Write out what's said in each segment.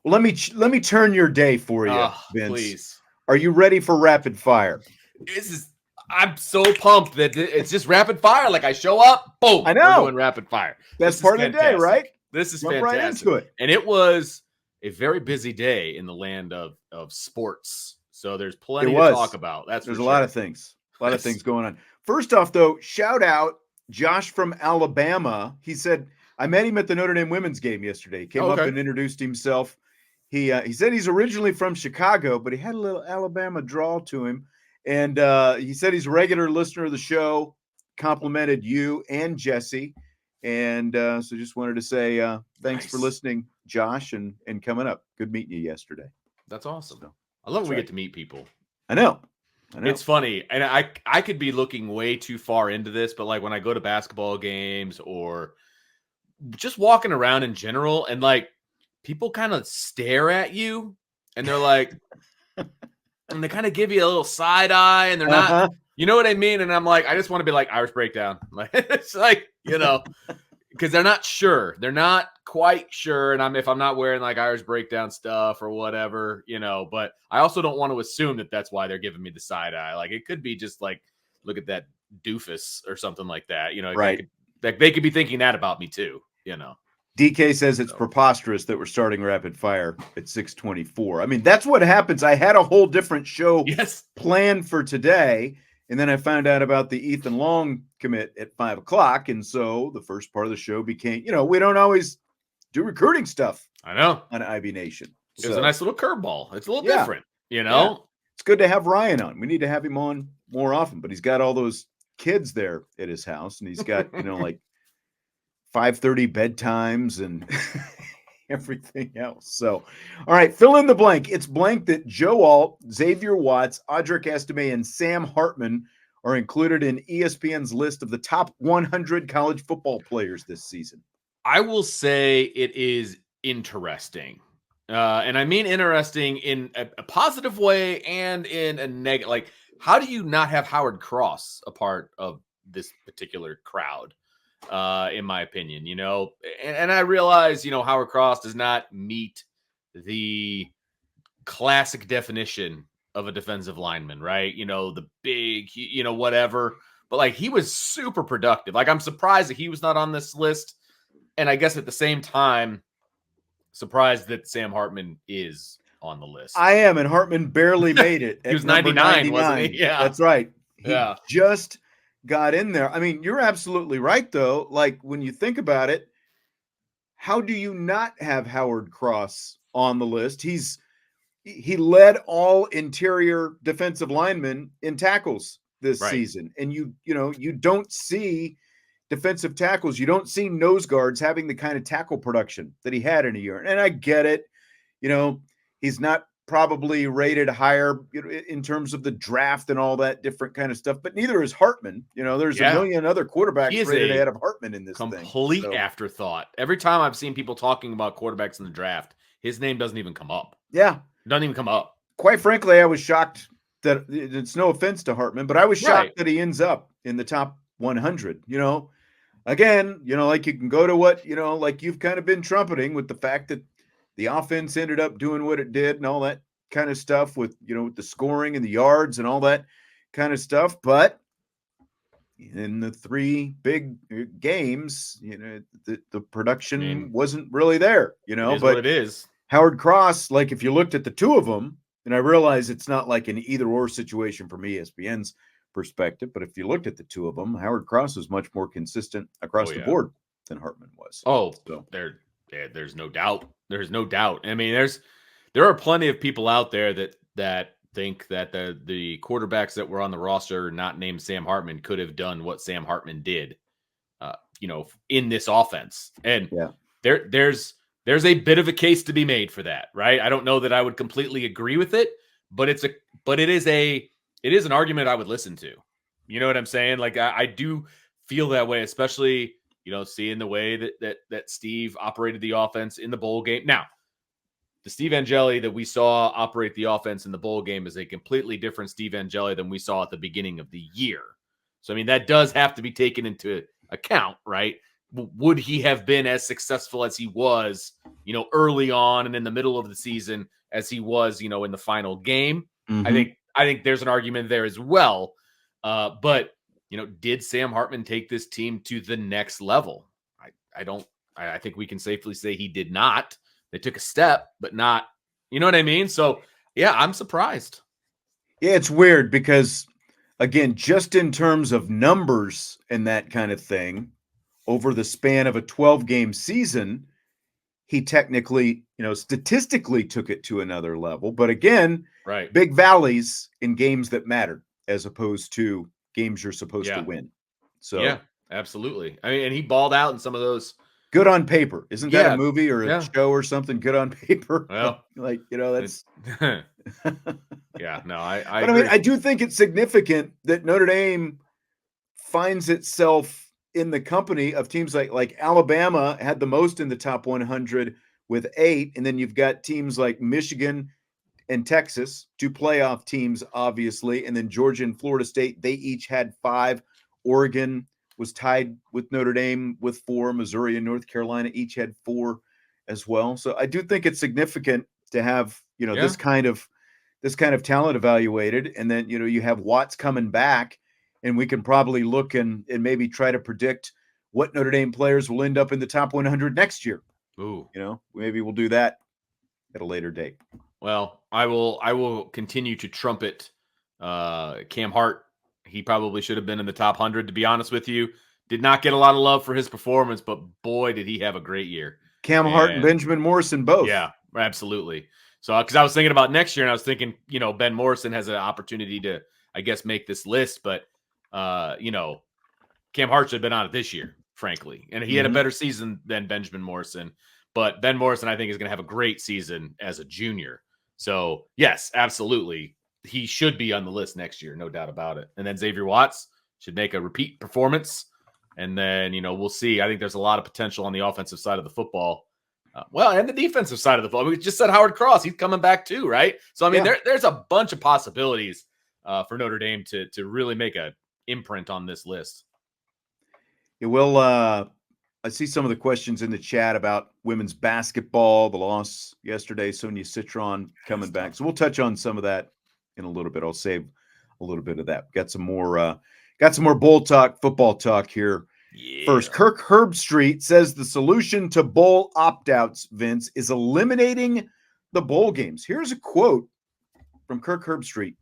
Well, let me turn your day for you, Vince. Please. Are you ready for rapid fire? I'm so pumped that it's just rapid fire. Like I show up, boom, I know. we're doing rapid fire. Best part of the day, right? This is Jump fantastic. right into it. And it was a very busy day in the land of sports. So there's plenty to talk about. There's a lot of things. A lot of things going on. First off, though, shout out Josh from Alabama. He said, I met him at the Notre Dame women's game yesterday. He came up and introduced himself. He said he's originally from Chicago, but he had a little Alabama drawl to him. And he said he's a regular listener of the show, complimented you and Jesse. And so just wanted to say thanks for listening, Josh, and coming up. Good meeting you yesterday. That's awesome. So, I love when we get to meet people. I know. It's funny. And I could be looking way too far into this, but like when I go to basketball games or just walking around in general and like people kind of stare at you and they're like, and they kind of give you a little side eye and they're not, you know what I mean? And I'm like, I just want to be like Irish breakdown. Like, it's like, because they're not sure. They're not quite sure. And if I'm not wearing like Irish breakdown stuff or whatever, but I also don't want to assume that that's why they're giving me the side eye. Like it could be just like, look at that doofus or something like that. Right. They could be thinking that about me too, DK says it's preposterous that we're starting rapid fire at 6:24. I mean, that's what happens. I had a whole different show planned for today. And then I found out about the Ethan Long commit at 5 o'clock. And so the first part of the show became, we don't always do recruiting stuff. I know. On IB Nation. It was a nice little curveball. It's a little different, Yeah. It's good to have Ryan on. We need to have him on more often, but he's got all those kids there at his house. And he's got, like 5:30 bedtimes and everything else. So, all right, fill in the blank. It's blank that Joe Alt, Xavier Watts, Audric, Estime, and Sam Hartman are included in ESPN's list of the top 100 college football players this season. I will say it is interesting. And I mean interesting in a positive way and in a negative. Like, how do you not have Howard Cross a part of this particular crowd? In my opinion, and I realize, Howard Cross does not meet the classic definition of a defensive lineman, right? The big, whatever, but like he was super productive. Like I'm surprised that he was not on this list. And I guess at the same time, surprised that Sam Hartman is on the list. I am. And Hartman barely made it. He was 99, wasn't he? Yeah, that's right. He just got in there. I mean, you're absolutely right, though. Like, when you think about it, how do you not have Howard Cross on the list? He led all interior defensive linemen in tackles this season. And you don't see defensive tackles. You don't see nose guards having the kind of tackle production that he had in a year. And I get it. He's not probably rated higher in terms of the draft and all that different kind of stuff, but neither is Hartman. There's a million other quarterbacks rated ahead of Hartman in this complete afterthought. Every time I've seen people talking about quarterbacks in the draft, his name doesn't even come up. Yeah. Doesn't even come up. Quite frankly, I was shocked that it's no offense to Hartman, but I was shocked that he ends up in the top 100, again, like you can go to what, like you've kind of been trumpeting with the fact that the offense ended up doing what it did and all that kind of stuff with, with the scoring and the yards and all that kind of stuff. But in the three big games, the production wasn't really there, It is but what it is. Howard Cross, like if you looked at the two of them, and I realize it's not like an either or situation from ESPN's perspective, but if you looked at the two of them, Howard Cross was much more consistent across the board than Hartman was. There's no doubt. There's no doubt. I mean, there are plenty of people out there that think that the quarterbacks that were on the roster not named Sam Hartman could have done what Sam Hartman did, in this offense. And there's a bit of a case to be made for that, right? I don't know that I would completely agree with it, but it is an argument I would listen to. You know what I'm saying? Like I do feel that way, especially seeing the way that Steve operated the offense in the bowl game. Now, the Steve Angeli that we saw operate the offense in the bowl game is a completely different Steve Angeli than we saw at the beginning of the year. So, I mean, that does have to be taken into account, right? would he have been as successful as he was, early on and in the middle of the season as he was, in the final game? Mm-hmm. I think there's an argument there as well. But did Sam Hartman take this team to the next level? I think we can safely say he did not. They took a step, but not, you know what I mean? So yeah, I'm surprised. Yeah, it's weird because, again, just in terms of numbers and that kind of thing, over the span of a 12-game season, he technically, statistically took it to another level. But again, right, big valleys in games that mattered as opposed to games you're supposed to win. So yeah, absolutely. I mean, and he balled out in some of those. Good on paper. Isn't that a movie or a yeah. show or something? Good on paper. Well, that's yeah, no, I but agree. I mean, I do think it's significant that Notre Dame finds itself in the company of teams like Alabama had the most in the top 100 with 8, and then you've got teams like Michigan and Texas, 2 playoff teams, obviously, and then Georgia and Florida State, they each had 5. Oregon was tied with Notre Dame with 4. Missouri and North Carolina each had 4 as well. So I do think it's significant to have, this kind of talent evaluated. And then, you have Watts coming back, and we can probably look and maybe try to predict what Notre Dame players will end up in the top 100 next year. Ooh. Maybe we'll do that at a later date. Well, I will continue to trumpet Cam Hart. He probably should have been in the top 100, to be honest with you. Did not get a lot of love for his performance, but boy, did he have a great year. Cam Hart and Benjamin Morrison both. Yeah, absolutely. So, because I was thinking about next year, and I was thinking, Ben Morrison has an opportunity to, I guess, make this list, but, Cam Hart should have been on it this year, frankly. And he had a better season than Benjamin Morrison. But Ben Morrison, I think, is going to have a great season as a junior. So, yes, absolutely. He should be on the list next year, no doubt about it. And then Xavier Watts should make a repeat performance. And then, we'll see. I think there's a lot of potential on the offensive side of the football. And the defensive side of the football. We just said Howard Cross. He's coming back too, right? So, I mean, there's a bunch of possibilities for Notre Dame to really make an imprint on this list. It will. I see some of the questions in the chat about women's basketball, the loss yesterday, Sonia Citron coming back. So we'll touch on some of that in a little bit. I'll save a little bit of that. Got some more bowl talk, football talk here. Yeah. First, Kirk Herbstreit says the solution to bowl opt-outs, Vince, is eliminating the bowl games. Here's a quote from Kirk Herbstreit.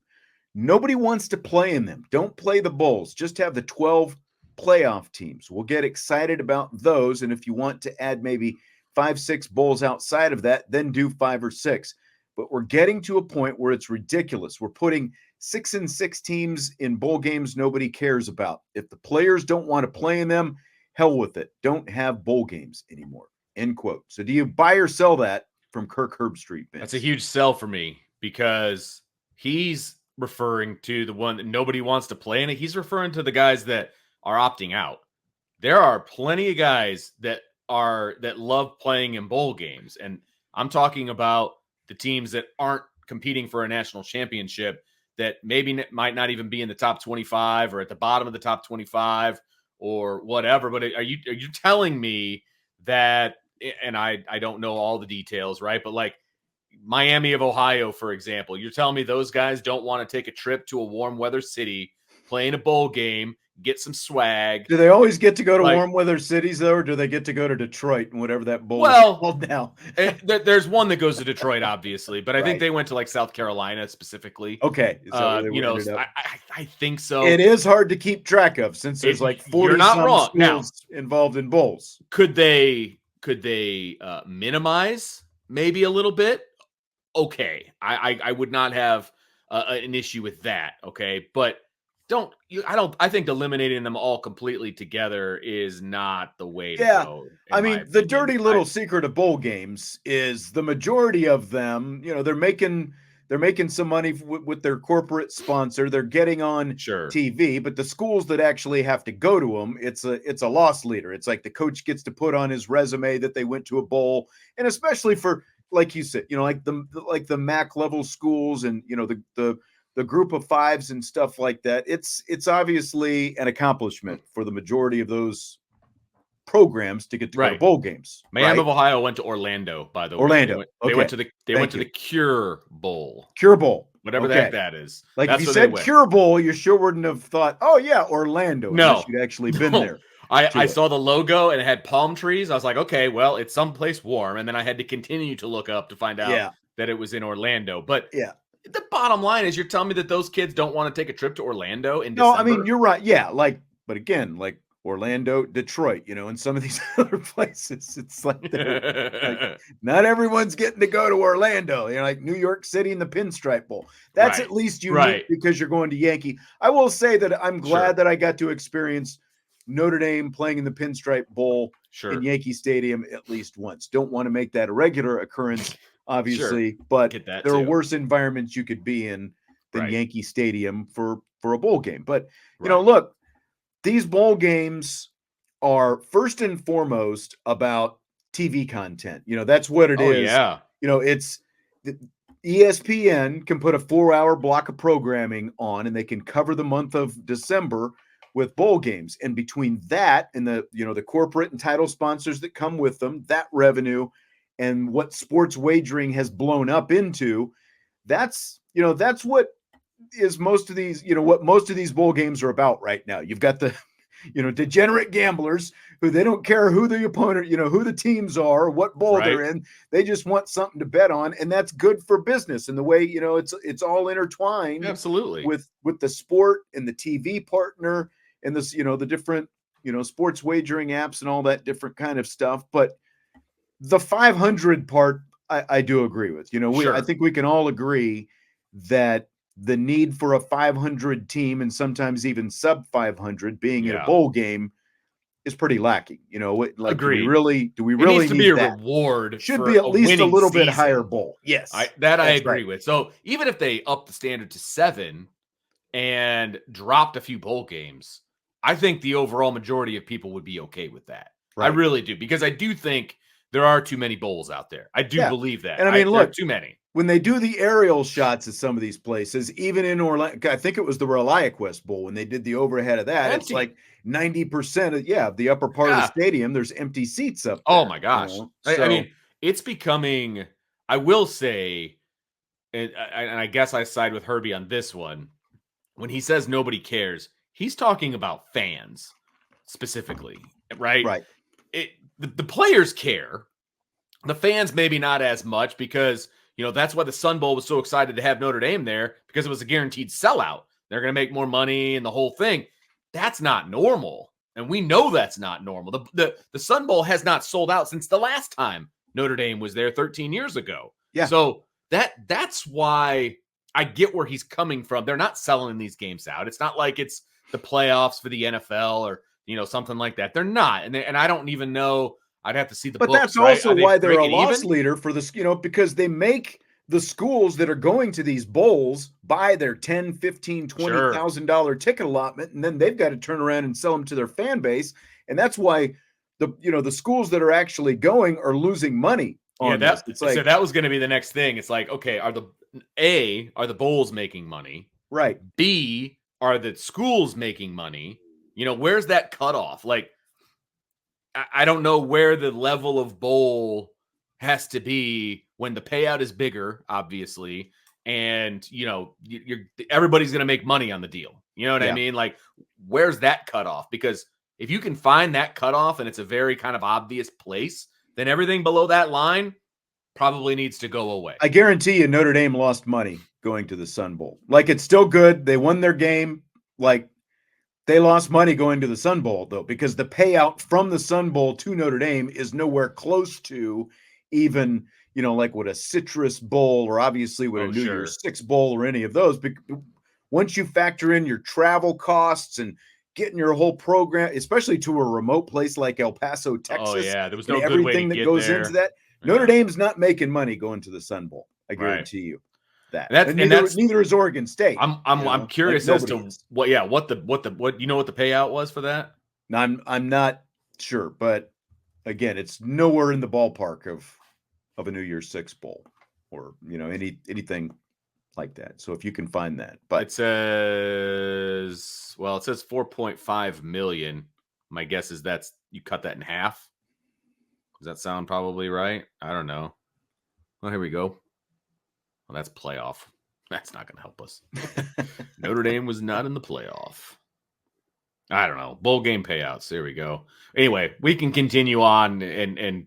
Nobody wants to play in them. Don't play the bowls. Just have the 12 playoff teams. We'll get excited about those. And if you want to add maybe 5-6 bowls outside of that, then do 5 or 6. But we're getting to a point where it's ridiculous. We're putting 6 and 6 teams in bowl games nobody cares about. If the players don't want to play in them, hell with it. Don't have bowl games anymore. End quote. So do you buy or sell that from Kirk Herbstreit, Vince? That's a huge sell for me because he's referring to the one that nobody wants to play in it. He's referring to the guys that are opting out. There are plenty of guys that love playing in bowl games. And I'm talking about the teams that aren't competing for a national championship that maybe might not even be in the top 25 or at the bottom of the top 25 or whatever. But are you telling me that, and I don't know all the details, right? But like Miami of Ohio, for example, you're telling me those guys don't want to take a trip to a warm weather city, play in a bowl game, get some swag. Do they always get to go to warm weather cities, though, or do they get to go to Detroit and whatever that bowl is called now? There's one that goes to Detroit, obviously, but I think they went to like South Carolina specifically. Okay. I think so. It is hard to keep track of since there's like 40 schools now involved in bowls. Could they minimize maybe a little bit? Okay. I would not have an issue with that. Okay. But I think eliminating them all completely together is not the way to go. I mean, the dirty little secret of bowl games is the majority of them, they're making some money with their corporate sponsor. They're getting on TV, but the schools that actually have to go to them, it's a loss leader. It's like the coach gets to put on his resume that they went to a bowl, and especially for, like you said, like the MAC level schools and the group of fives and stuff like that. It's obviously an accomplishment for the majority of those programs to get to go to bowl games. Mayhem right? of Ohio went to Orlando, by the way. Orlando. They went to the Cure Bowl. Cure Bowl. Whatever the heck that is. Like that's if you said Cure Bowl, you sure wouldn't have thought, oh yeah, Orlando. Unless you'd actually been there. I saw the logo and it had palm trees. I was like, okay, well, it's someplace warm. And then I had to continue to look up to find out that it was in Orlando. But the bottom line is you're telling me that those kids don't want to take a trip to Orlando in December? No, I mean, you're right. Yeah, but again, like Orlando, Detroit, and some of these other places, it's like, not everyone's getting to go to Orlando. Like New York City and the Pinstripe Bowl. That's at least unique because you're going to Yankee. I will say that I'm glad that I got to experience Notre Dame playing in the Pinstripe Bowl in Yankee Stadium at least once. Don't want to make that a regular occurrence, obviously, but there are worse environments you could be in than Yankee Stadium for a bowl game. But, look, these bowl games are first and foremost about TV content. That's what it is. Yeah. It's ESPN can put a 4-hour block of programming on and they can cover the month of December with bowl games. And between that and the corporate and title sponsors that come with them, that revenue and what sports wagering has blown up into, that's what is most of these, what most of these bowl games are about right now. You've got the, degenerate gamblers who they don't care who the opponent, who the teams are, what bowl they're in. They just want something to bet on. And that's good for business. And the way, it's all intertwined absolutely with the sport and the TV partner and this, the different, sports wagering apps and all that different kind of stuff. But the 500 part, I do agree with, I think we can all agree that the need for a 500 team and sometimes even sub 500 being in a bowl game is pretty lacking. Like, agreed. Do we really needs to need be a that? reward? Should be at least a little season. bit higher bowl. Yes, I agree with. So even if they up the standard to 7 and dropped a few bowl games, I think the overall majority of people would be okay with that. I really do, because I do think there are too many bowls out there. I do believe that. And I mean, look, too many. When they do the aerial shots at some of these places, even in Orlando, I think it was the ReliaQuest Bowl, when they did the overhead of that, it's like 90% of the upper part of the stadium, there's empty seats up there. Oh my gosh. I mean, it's becoming, I will say, and I guess I side with Herbie on this one, when he says nobody cares, he's talking about fans specifically, right? Right. The players care. The fans maybe not as much, because that's why the Sun Bowl was so excited to have Notre Dame there, because it was a guaranteed sellout. They're going to make more money and the whole thing. That's not normal. And we know that's not normal. The Sun Bowl has not sold out since the last time Notre Dame was there 13 years ago. Yeah. So that's why I get where he's coming from. They're not selling these games out. It's not like it's the playoffs for the NFL or, something like that. They're not. And I don't even know. I'd have to see the books. But that's also why they're a loss leader for this, because they make the schools that are going to these bowls buy their $10,000, $15,000, $20,000 ticket allotment, and then they've got to turn around and sell them to their fan base. And that's why the schools that are actually going are losing money on this. It's like, so that was going to be the next thing. It's like, okay, are the bowls making money? Right. B, are the schools making money? Where's that cutoff? Like, I don't know where the level of bowl has to be when the payout is bigger, obviously, and everybody's going to make money on the deal. You know what I mean? Like, where's that cutoff? Because if you can find that cutoff and it's a very kind of obvious place, then everything below that line probably needs to go away. I guarantee you Notre Dame lost money going to the Sun Bowl. Like, it's still good. They won their game. Like, they lost money going to the Sun Bowl, though, because the payout from the Sun Bowl to Notre Dame is nowhere close to even, like what a Citrus Bowl or obviously what a New Year's Six Bowl or any of those. Once you factor in your travel costs and getting your whole program, especially to a remote place like El Paso, Texas. Oh, yeah. There was no good everything way to that goes there. into that. Notre Dame's not making money going to the Sun Bowl. I guarantee you. Neither is Oregon State. I'm curious as to what the payout was for that. I'm not sure, but again, it's nowhere in the ballpark of a New Year's Six Bowl or anything like that. So if you can find that, but it says 4.5 million. My guess is that's you cut that in half. Does that sound probably right? I don't know. Well, here we go. Well, that's playoff. That's not going to help us. Notre Dame was not in the playoff. I don't know. Bowl game payouts. There we go. Anyway, we can continue on and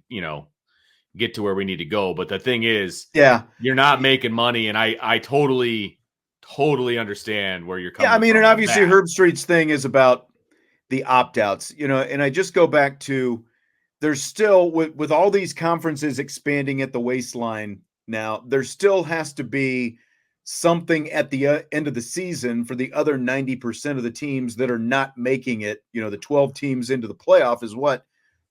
get to where we need to go. But the thing is, you're not making money, and I totally understand where you're coming from. I mean, and obviously Herbstreit's thing is about the opt-outs, and I just go back to there's still with all these conferences expanding at the waistline now, there still has to be something at the end of the season for the other 90% of the teams that are not making it. The 12 teams into the playoff is what,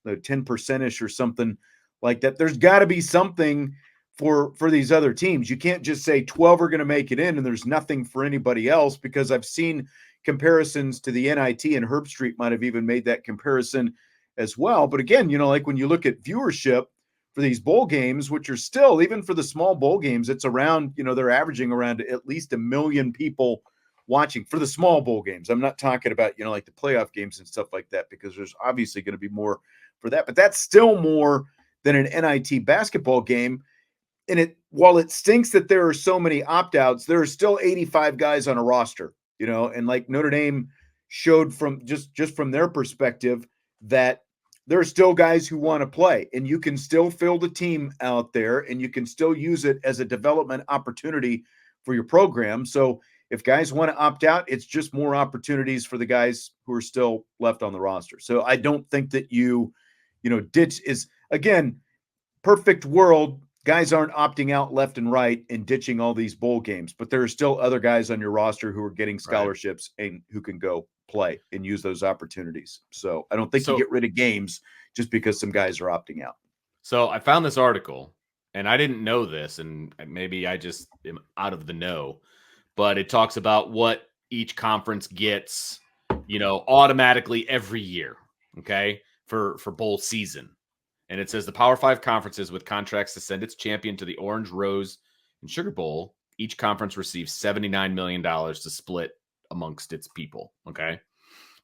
the 10%ish or something like that. There's got to be something for these other teams. You can't just say 12 are going to make it in and there's nothing for anybody else, because I've seen comparisons to the NIT, and Herbstreit might have even made that comparison as well. But again, like when you look at viewership for these bowl games, which are still, even for the small bowl games, it's around, they're averaging around at least 1 million people watching for the small bowl games. I'm not talking about, like the playoff games and stuff like that, because there's obviously going to be more for that, but that's still more than an NIT basketball game. And while it stinks that there are so many opt-outs, there are still 85 guys on a roster, and like Notre Dame showed from just from their perspective that there are still guys who want to play, and you can still field a team out there, and you can still use it as a development opportunity for your program. So if guys want to opt out, it's just more opportunities for the guys who are still left on the roster. So I don't think that ditch is, again, perfect world. Guys aren't opting out left and right and ditching all these bowl games, but there are still other guys on your roster who are getting scholarships and who can go play and use those opportunities. So I don't think you get rid of games just because some guys are opting out. So I found this article, and I didn't know this, and maybe I just am out of the know, but it talks about what each conference gets, automatically every year, okay, for bowl season. And it says the Power 5 conferences with contracts to send its champion to the Orange, Rose, and Sugar Bowl, each conference receives $79 million to split amongst its people, okay?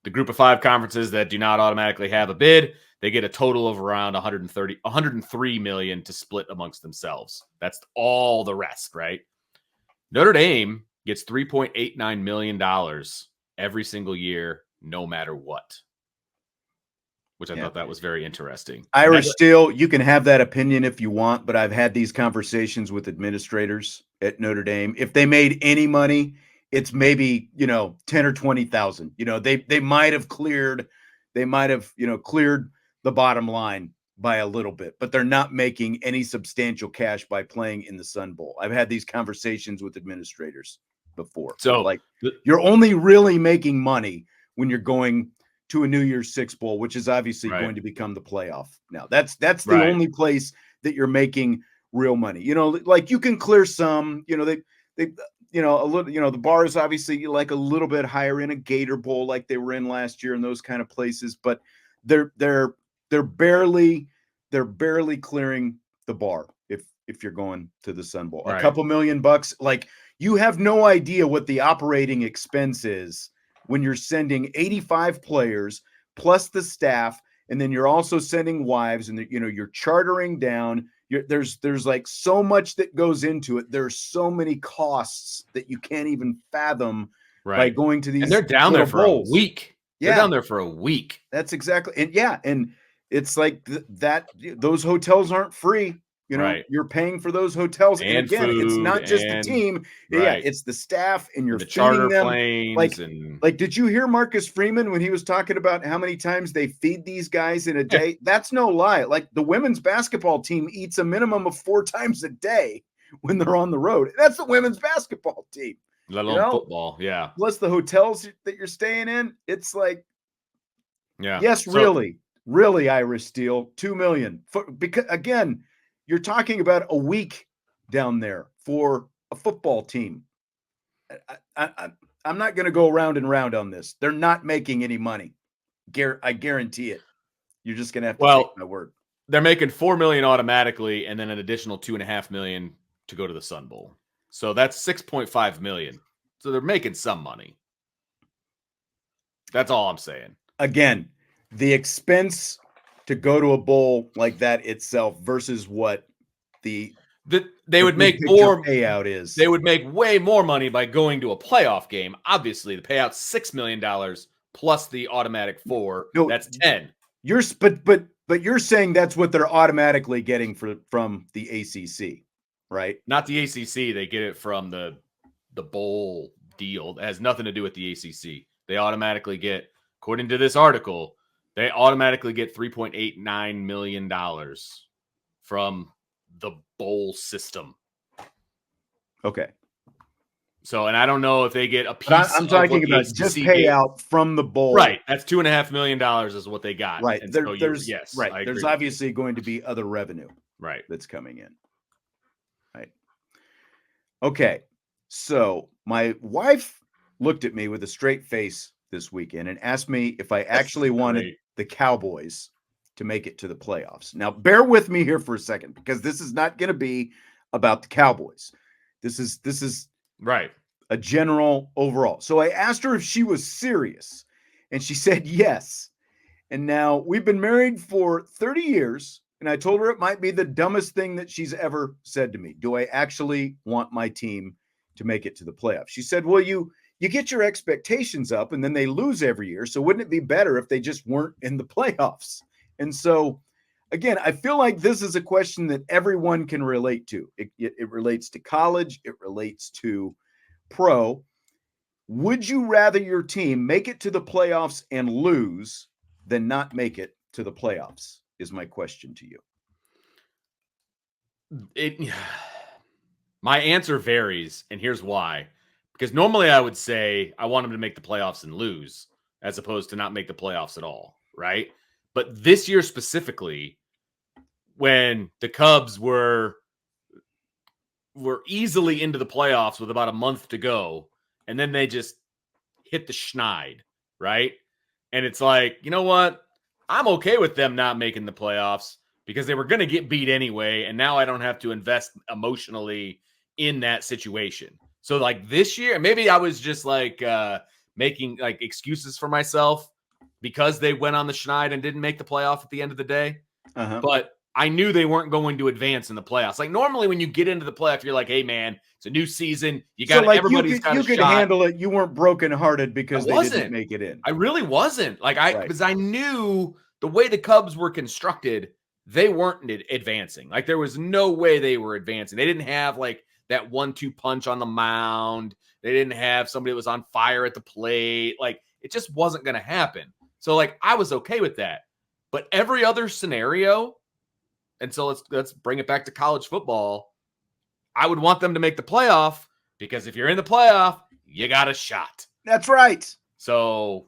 The group of 5 conferences that do not automatically have a bid, they get a total of around $103 million to split amongst themselves. That's all the rest, right? Notre Dame gets $3.89 million every single year, no matter what. Which I thought that was very interesting. Irish Steel, you can have that opinion if you want, but I've had these conversations with administrators at Notre Dame. If they made any money, it's maybe, 10 or 20,000. They might have cleared the bottom line by a little bit, but they're not making any substantial cash by playing in the Sun Bowl. I've had these conversations with administrators before. So you're only really making money when you're going to a New Year's Six Bowl, which is obviously going to become the playoff. Now that's the only place that you're making real money. You can clear some, they a little, the bar is obviously like a little bit higher in a Gator Bowl, like they were in last year and those kind of places, but they're barely clearing the bar if you're going to the Sun Bowl. A couple $1 million, like you have no idea what the operating expense is when you're sending 85 players plus the staff, and then you're also sending wives, and you're chartering down. There's like so much that goes into it. There's so many costs that you can't even fathom by going to these. And they're down there for bowls. A week. Yeah. They're down there for a week. That's exactly. And it's like that. Those hotels aren't free. You're paying for those hotels, and again, it's not just the team. Yeah, it's the staff, and you're the feeding charter them. planes. Like, did you hear Marcus Freeman when he was talking about how many times they feed these guys in a day? That's no lie. Like the women's basketball team eats a minimum of 4 times a day when they're on the road. That's the women's basketball team. Let alone football, yeah. Plus the hotels that you're staying in. It's like, yes, really, Irish Steel, $2 million. Because again, you're talking about a week down there for a football team. I'm not going to go round and round on this. They're not making any money. I guarantee it. You're just going to have to take my word. They're making $4 million automatically, and then an additional $2.5 million to go to the Sun Bowl. So that's $6.5 million. So they're making some money. That's all I'm saying. Again, the expense to go to a bowl like that itself versus what they the would make big picture more payout is. They would make way more money by going to a playoff game. Obviously, the payout's $6 million plus the automatic 4. No, that's 10. But you're saying that's what they're automatically getting from the ACC, right? Not the ACC. They get it from the bowl deal. It has nothing to do with the ACC. They automatically get, according to this article, they automatically get $3.89 million from the bowl system. Okay. So, and I don't know if they get a piece. I'm talking about just payout from the bowl. Right. That's $2.5 million is what they got. Right. And there's obviously going to be other revenue. Right. That's coming in. Right. Okay. So my wife looked at me with a straight face this weekend and asked me if I actually wanted the Cowboys to make it to the playoffs. Now, bear with me here for a second, because this is not going to be about the Cowboys. This is right. A general overall. So I asked her if she was serious, and she said yes. And now we've been married for 30 years, and I told her it might be the dumbest thing that she's ever said to me. Do I actually want my team to make it to the playoffs? She said, well, you get your expectations up and then they lose every year. So wouldn't it be better if they just weren't in the playoffs? And so, again, I feel like this is a question that everyone can relate to. It relates to college. It relates to pro. Would you rather your team make it to the playoffs and lose than not make it to the playoffs? Is my question to you. My answer varies, and here's why. Because normally I would say I want them to make the playoffs and lose, as opposed to not make the playoffs at all, right? But this year specifically, when the Cubs were easily into the playoffs with about a month to go, and then they just hit the schneid, right? And it's like, you know what? I'm okay with them not making the playoffs because they were going to get beat anyway, and now I don't have to invest emotionally in that situation. So like this year, maybe I was just like making like excuses for myself because they went on the schneid and didn't make the playoff at the end of the day. But I knew they weren't going to advance in the playoffs. Like normally when you get into the playoff, you're like, hey man, it's a new season. You got everybody's got a shot. You could handle it. You weren't brokenhearted because they didn't make it in. I really wasn't. Because I knew the way the Cubs were constructed, they weren't advancing. Like there was no way they were advancing. They didn't have like that 1-2 punch on the mound. They didn't have somebody that was on fire at the plate. Like it just wasn't going to happen. So like I was okay with that. But every other scenario, and so let's bring it back to college football, I would want them to make the playoff because if you're in the playoff, you got a shot. That's right. So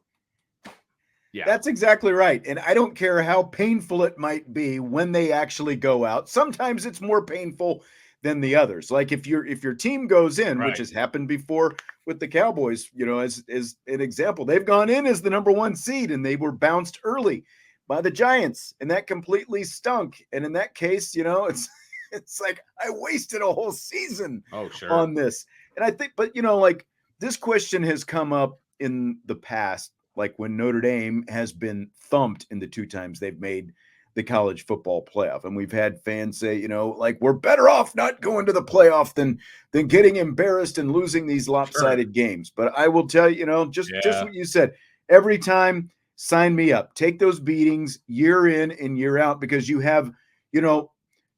yeah. That's exactly right. And I don't care how painful it might be when they actually go out. Sometimes it's more painful than the others. Like if your team goes in, which has happened before with the Cowboys, as an example, they've gone in as the number 1 seed and they were bounced early by the Giants, and that completely stunk. And in that case, it's like I wasted a whole season on this. And I think, but like this question has come up in the past, like when Notre Dame has been thumped in the 2 times they've made the college football playoff. And we've had fans say, like we're better off not going to the playoff than getting embarrassed and losing these lopsided games. But I will tell you, just what you said, every time, sign me up. Take those beatings year in and year out because you have,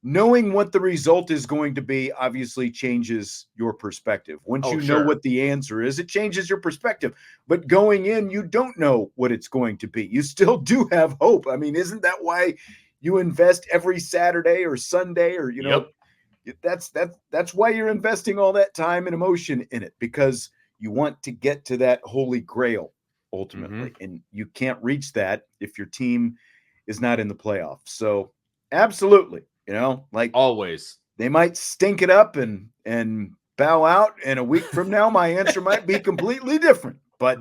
knowing what the result is going to be obviously changes your perspective. Once you know what the answer is, it changes your perspective. But going in, you don't know what it's going to be. You still do have hope. I mean, isn't that why you invest every Saturday or Sunday or, that's why you're investing all that time and emotion in it, because you want to get to that holy grail ultimately. And you can't reach that if your team is not in the playoffs. So absolutely, like always, they might stink it up and bow out. And a week from now, my answer might be completely different. But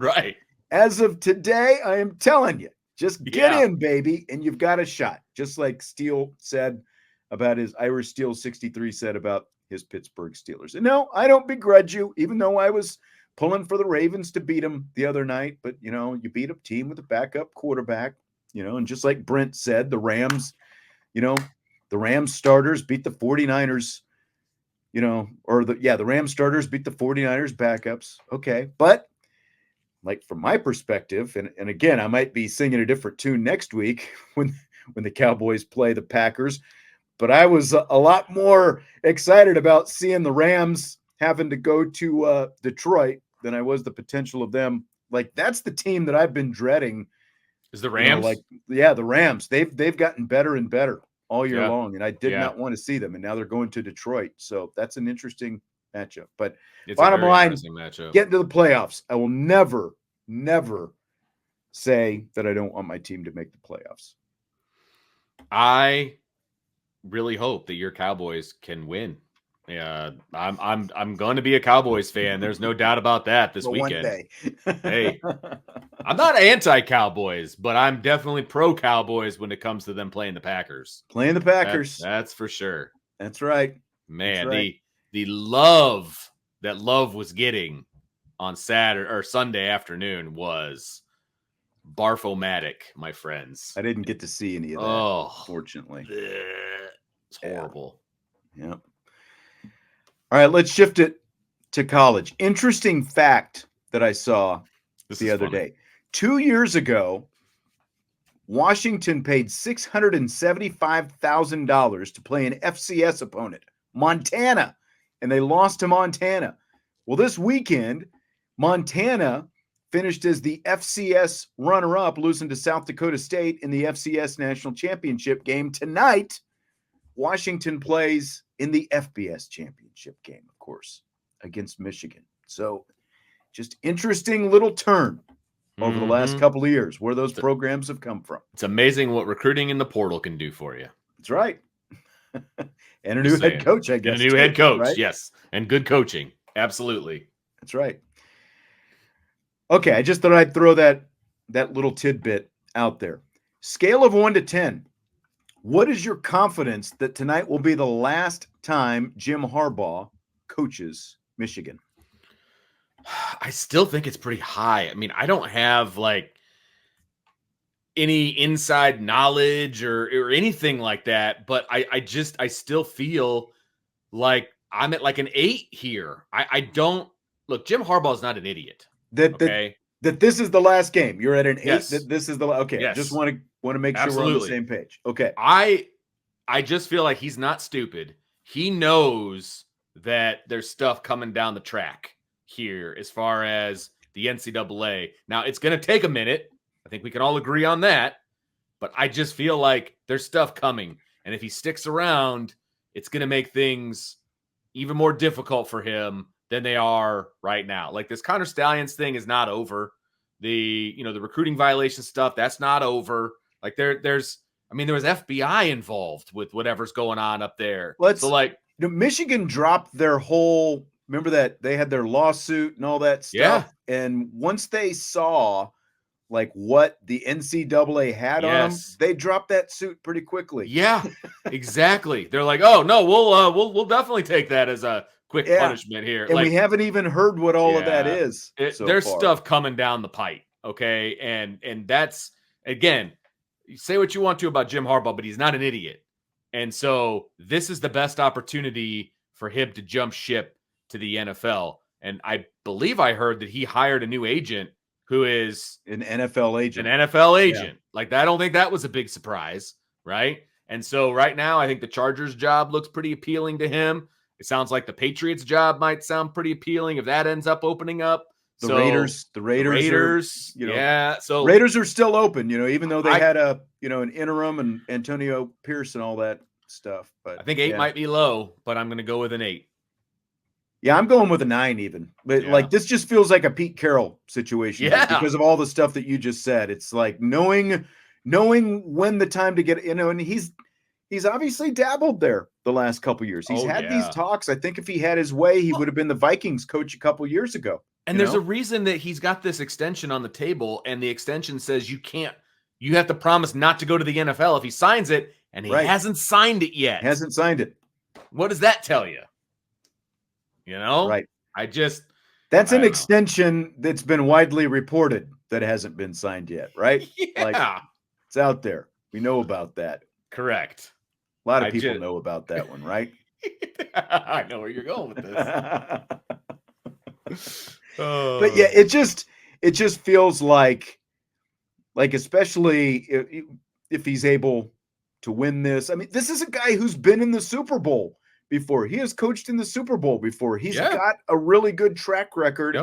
as of today, I am telling you, just get in, baby, and you've got a shot. Just like Steele said about his Irish Steel 63 said about his Pittsburgh Steelers. And no, I don't begrudge you, even though I was pulling for the Ravens to beat them the other night. But, you beat a team with a backup quarterback. and just like Brent said, the Rams starters beat the 49ers, the Rams starters beat the 49ers backups. Okay. But like from my perspective, and again, I might be singing a different tune next week when the Cowboys play the Packers, but I was a lot more excited about seeing the Rams having to go to Detroit than I was the potential of them. Like, that's the team that I've been dreading. Is the Rams? The Rams. They've gotten better and better all year long, and I did not want to see them. And now they're going to Detroit, so that's an interesting matchup. But it's bottom line, matchup. Get into the playoffs. I will never say that I don't want my team to make the playoffs. I really hope that your Cowboys can win. Yeah, I'm going to be a Cowboys fan. There's no doubt about that this weekend. One day. Hey, I'm not anti-Cowboys, but I'm definitely pro-Cowboys when it comes to them playing the Packers. Playing the Packers. That's for sure. That's right. Man, that's right. The love that Love was getting on Saturday or Sunday afternoon was barfomatic, my friends. I didn't get to see any of that, fortunately. It's horrible. Yeah. All right, let's shift it to college. Interesting fact that I saw the other day. 2 years ago, Washington paid $675,000 to play an FCS opponent, Montana, and they lost to Montana. Well, this weekend, Montana finished as the FCS runner-up, losing to South Dakota State in the FCS National Championship game. Tonight, Washington plays in the FBS Championship game, of course, against Michigan. So just interesting little turn over the last couple of years where those programs have come from. It's amazing what recruiting in the portal can do for you. That's right. And a new head coach, I guess. And a new head coach, right? Yes. And good coaching. Absolutely. That's right. Okay, I just thought I'd throw that little tidbit out there. Scale of 1 to 10. What is your confidence that tonight will be the last time Jim Harbaugh coaches Michigan? I still think it's pretty high. I mean, I don't have any inside knowledge or anything like that, but I still feel like I'm at an 8 here. I don't look. Jim Harbaugh is not an idiot. That this is the last game. You're at an 8. Yes. That this is the okay. Yes. Just want to make sure we're on the same page. Okay. I just feel like he's not stupid. He knows that there's stuff coming down the track here as far as the NCAA. Now, it's going to take a minute. I think we can all agree on that. But I just feel like there's stuff coming. And if he sticks around, it's going to make things even more difficult for him than they are right now. Like, this Connor Stallions thing is not over. The recruiting violation stuff, that's not over. Like, there was FBI involved with whatever's going on up there. Michigan dropped their whole, remember that they had their lawsuit and all that stuff. Yeah. And once they saw what the NCAA had on them, they dropped that suit pretty quickly. Yeah, exactly. They're like, oh no, we'll definitely take that as a quick punishment here. And we haven't even heard what all of that is. There's stuff coming down the pipe. Okay. And that's, again, you say what you want to about Jim Harbaugh, but he's not an idiot. And so this is the best opportunity for him to jump ship to the NFL. And I believe I heard that he hired a new agent who is an NFL agent. Yeah. Like, I don't think that was a big surprise, right? And so right now, I think the Chargers job looks pretty appealing to him. It sounds like the Patriots job might sound pretty appealing if that ends up opening up. The Raiders, are, So Raiders are still open, even though they had an interim and Antonio Pierce and all that stuff. But I think 8 might be low, but I'm going to go with an 8. Yeah, I'm going with a 9 even. But this just feels like a Pete Carroll situation because of all the stuff that you just said. It's like knowing when the time to get, and he's obviously dabbled there the last couple years. He's had these talks. I think if he had his way, he would have been the Vikings coach a couple years ago. And there's a reason that he's got this extension on the table, and the extension says you have to promise not to go to the NFL if he signs it, and he hasn't signed it yet. Hasn't signed it. What does that tell you? Right. That's an extension that's been widely reported that hasn't been signed yet, right? Yeah. It's out there. We know about that. Correct. A lot of people know about that one, right? I know where you're going with this. But yeah, it just feels like especially if he's able to win this. I mean, this is a guy who's been in the Super Bowl before. He has coached in the Super Bowl before. He's got a really good track record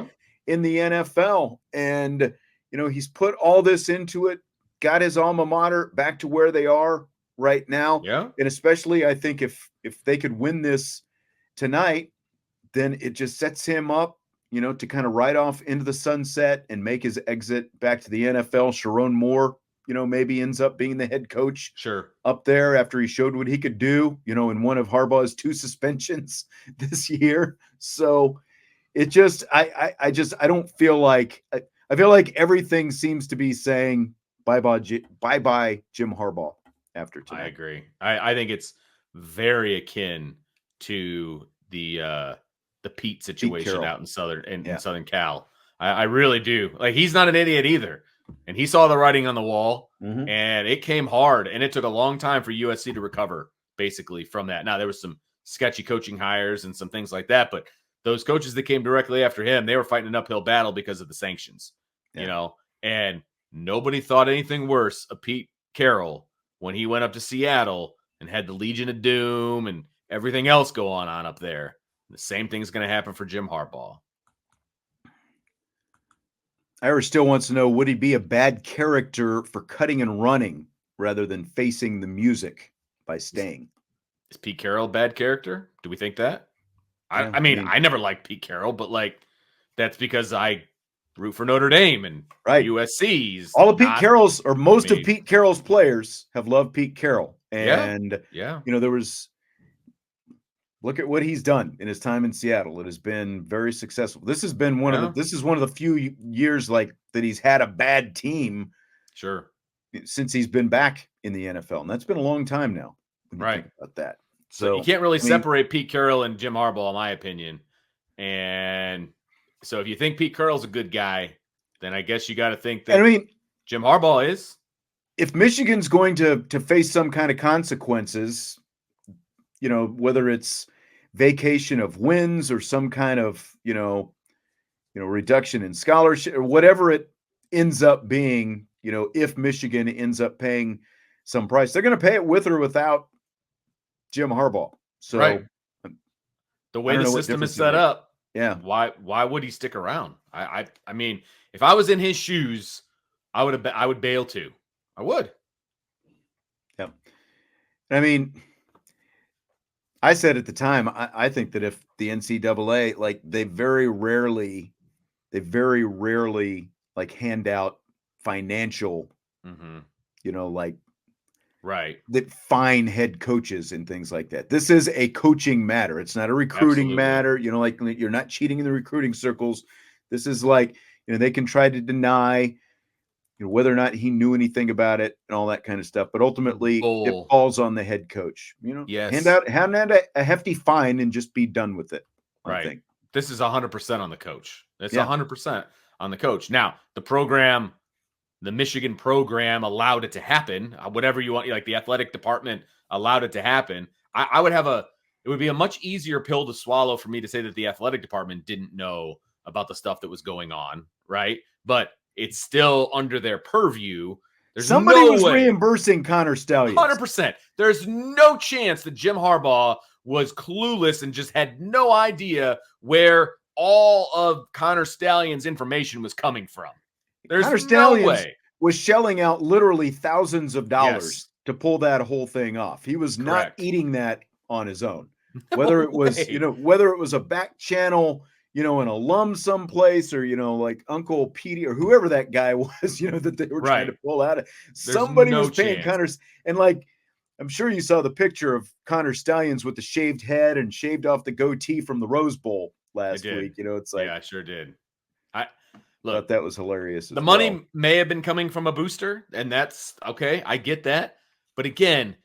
in the NFL. And, he's put all this into it, got his alma mater back to where they are right now. Yeah. And especially, I think if they could win this tonight, then it just sets him up, to kind of ride off into the sunset and make his exit back to the NFL. Sharon Moore, maybe ends up being the head coach up there after he showed what he could do, in one of Harbaugh's 2 suspensions this year. So it just, I don't feel like, I feel like everything seems to be saying bye-bye Jim Harbaugh after tonight. I agree. I think it's very akin to the Pete situation out in Southern Cal. I really do. Like, he's not an idiot either. And he saw the writing on the wall, and it came hard, and it took a long time for USC to recover basically from that. Now, there was some sketchy coaching hires and some things like that, but those coaches that came directly after him, they were fighting an uphill battle because of the sanctions, and nobody thought anything worse of Pete Carroll when he went up to Seattle and had the Legion of Doom and everything else go on up there. The same thing's going to happen for Jim Harbaugh. Ira still wants to know, would he be a bad character for cutting and running rather than facing the music by staying? Is Pete Carroll a bad character? Do we think that? Yeah, I mean, I never liked Pete Carroll, but that's because I root for Notre Dame and USC's. All of Pete Carroll's, or most of Pete Carroll's players have loved Pete Carroll. And, there was, look at what he's done in his time in Seattle. It has been very successful. This has been one of the few years that he's had a bad team. Sure. Since he's been back in the NFL. And that's been a long time now. Right. About that. So you can't really separate Pete Carroll and Jim Harbaugh, in my opinion. And so if you think Pete Carroll's a good guy, then I guess you got to think that Jim Harbaugh is. If Michigan's going to face some kind of consequences, whether it's vacation of wins or some kind of, reduction in scholarship or whatever it ends up being, if Michigan ends up paying some price, they're going to pay it with or without Jim Harbaugh. So the way the system is set up, why would he stick around? I mean, if I was in his shoes, I would bail too. I would. Yeah. I mean, I said at the time, I think that if the NCAA, they very rarely hand out financial, that fine head coaches and things like that. This is a coaching matter. It's not a recruiting matter. You're not cheating in the recruiting circles. This is they can try to deny, whether or not he knew anything about it and all that kind of stuff. But ultimately, it falls on the head coach. Hand out a hefty fine and just be done with it. I think this is 100% on the coach. It's 100% on the coach. Now, the Michigan program allowed it to happen. Whatever you want, the athletic department allowed it to happen. It would be a much easier pill to swallow for me to say that the athletic department didn't know about the stuff that was going on, right? But it's still under their purview. Somebody was reimbursing Connor Stallions. 100%. There's no chance that Jim Harbaugh was clueless and just had no idea where all of Connor Stallions' information was coming from. There's Connor Stallions was shelling out literally thousands of dollars to pull that whole thing off. He was not eating that on his own. Whether it was a back channel, an alum someplace, or Uncle Petey or whoever that guy was, that they were trying to pull out of. Somebody was paying Connor's, and I'm sure you saw the picture of Connor Stallions with the shaved head and shaved off the goatee from the Rose Bowl last week. It's I sure did. Look, thought that was hilarious. The money may have been coming from a booster, and that's okay. I get that. But again,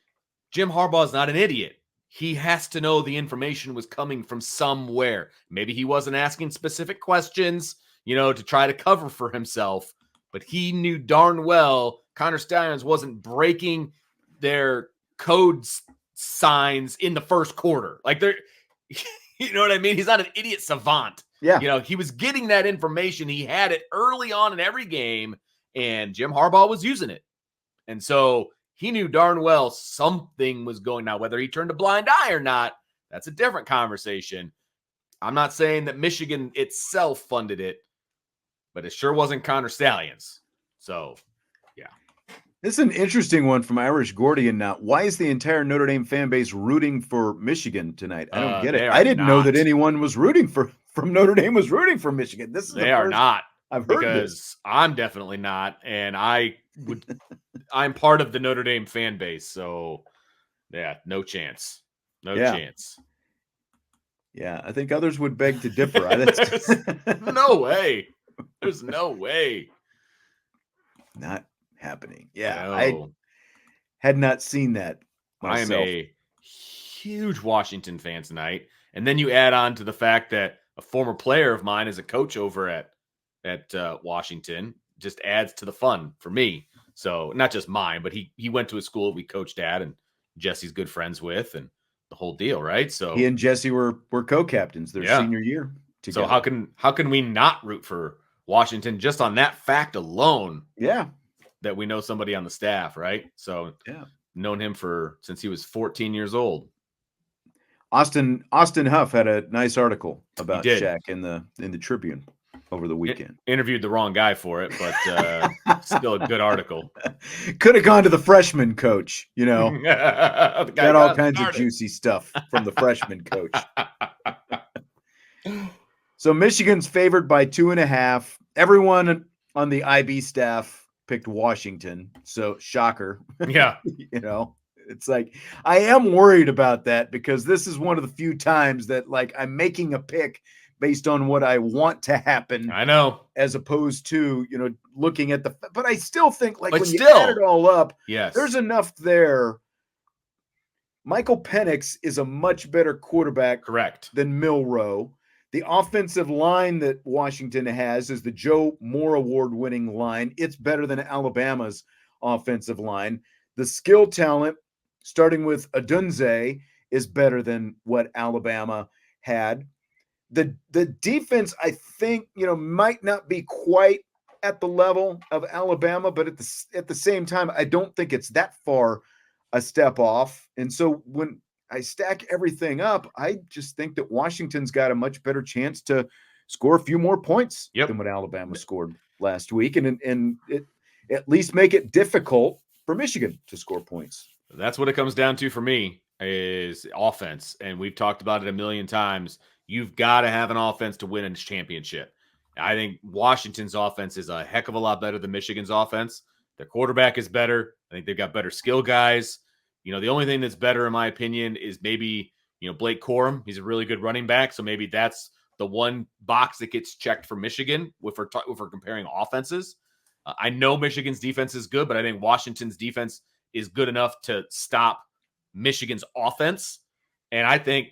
Jim Harbaugh is not an idiot. He has to know the information was coming from somewhere. Maybe he wasn't asking specific questions, to try to cover for himself. but he knew darn well Connor Stallions wasn't breaking their code signs in the first quarter. Like they're, you know what I mean? He's not an idiot savant. Yeah. You know, he was getting that information. He had it early on in every game, and Jim Harbaugh was using it. And so he knew darn well something was going on. Whether he turned a blind eye or not, that's a different conversation. I'm not saying that Michigan itself funded it, but it sure wasn't Connor Stallions. So, yeah. This is an interesting one from Irish Gordian now. Why is the entire Notre Dame fan base rooting for Michigan tonight? I don't get it. I didn't know that anyone was rooting from Notre Dame was rooting for Michigan. This is they are not. I've heard because this. I'm definitely not, and I'm part of the Notre Dame fan base. So, yeah, no chance. No chance. Yeah, I think others would beg to differ. No way. There's no way. Not happening. Yeah, no. I had not seen that myself. I am a huge Washington fan tonight. And then you add on to the fact that a former player of mine is a coach over at Washington. Just adds to the fun for me. So not just mine, but he went to a school we coached at and Jesse's good friends with and the whole deal, right? So he and Jesse were co-captains their senior year together. So how can we not root for Washington just on that fact alone? Yeah. That we know somebody on the staff, right? So known him since he was 14 years old. Austin Huff had a nice article about Shaq in the Tribune over the weekend. Interviewed the wrong guy for it, but still a good article. Could have gone to the freshman coach, you know. Got all kinds of juicy stuff from the freshman coach. So Michigan's favored by 2.5. Everyone on the IB staff picked Washington. So shocker. Yeah. You know, it's like, I am worried about that because this is one of the few times that like I'm making a pick based on what I want to happen. I know. As opposed to, you know, looking at but I still think like when you add it all up, there's enough there. Michael Penix is a much better quarterback than Milroe. The offensive line that Washington has is the Joe Moore Award-winning line. It's better than Alabama's offensive line. The skill talent, starting with Adunze, is better than what Alabama had. The defense, I think, you know, might not be quite at the level of Alabama, but at the same time, I don't think it's that far a step off. And so when I stack everything up, I just think that Washington's got a much better chance to score a few more points than what Alabama scored last week, and it at least make it difficult for Michigan to score points. That's what it comes down to for me is offense, and we've talked about it a million times. You've got to have an offense to win a championship. I think Washington's offense is a heck of a lot better than Michigan's offense. Their quarterback is better. I think they've got better skill guys. You know, the only thing that's better, in my opinion, is maybe, you know, Blake Corum. He's a really good running back. So maybe that's the one box that gets checked for Michigan if we're comparing offenses. I know Michigan's defense is good, but I think Washington's defense is good enough to stop Michigan's offense. And I think,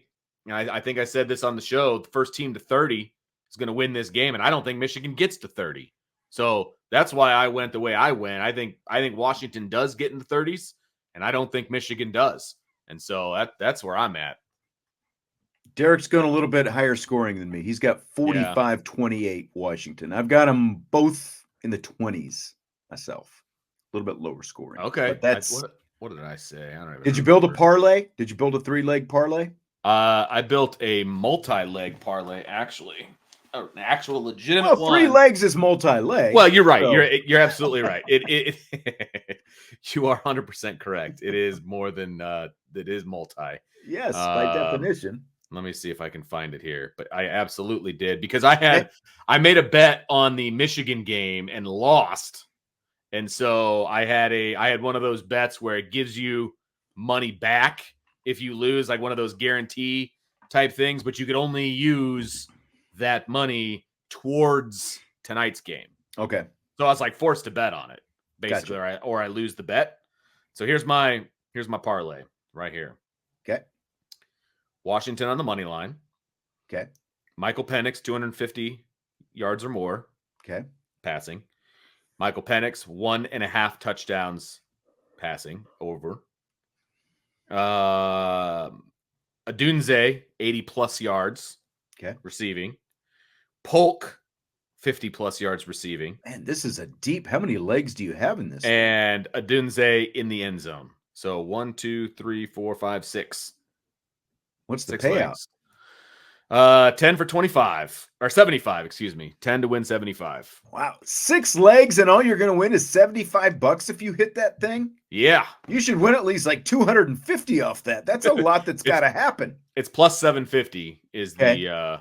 you know, I think I said this on the show, the first team to 30 is going to win this game. And I don't think Michigan gets to 30. So that's why I went the way I went. I think Washington does get in the 30s. And I don't think Michigan does. And so that's where I'm at. Derek's going a little bit higher scoring than me. He's got 45-28 Washington. I've got them both in the 20s myself. A little bit lower scoring. Okay. But that's what did I say? I don't even Did you build a parlay? Did you build a 3-leg parlay? I built a multi-leg parlay, actually. An actual legitimate one. 3 legs is multi-leg. Well, you're right. So. You're absolutely right. It you are 100% correct. It is more than it is multi. Yes, by definition. Let me see if I can find it here. But I absolutely did because I made a bet on the Michigan game and lost. And so I had one of those bets where it gives you money back if you lose, like one of those guarantee type things, but you could only use that money towards tonight's game. Okay. So I was like forced to bet on it, basically, gotcha. or I lose the bet. So here's my parlay right here. Okay. Washington on the money line. Okay. Michael Penix, 250 yards or more. Okay. Passing. Michael Penix, 1.5 touchdowns passing over. Adunze, 80+ yards receiving. Polk, 50+ yards receiving. Man, this is a deep. How many legs do you have in this? And Adunze in the end zone. So 1, 2, 3, 4, 5, 6. What's the 6 payout? legs. 10 for 25 or 75, excuse me. 10 to win 75. Wow. 6 legs and all you're going to win is $75 if you hit that thing? Yeah. You should win at least like 250 off that. That's a lot that's got to happen. It's plus 750 is the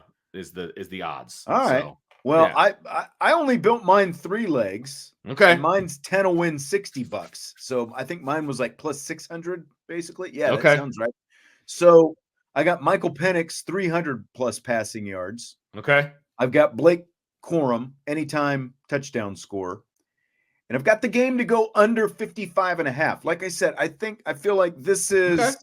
odds. All right. So, well, yeah. I only built mine 3 legs. Okay. And mine's 10 will win $60. So I think mine was like plus 600 basically. Yeah, okay. That sounds right. So I got Michael Penix 300+ passing yards. Okay. I've got Blake Corum anytime touchdown score. And I've got the game to go under 55.5. Like I said, I feel like this is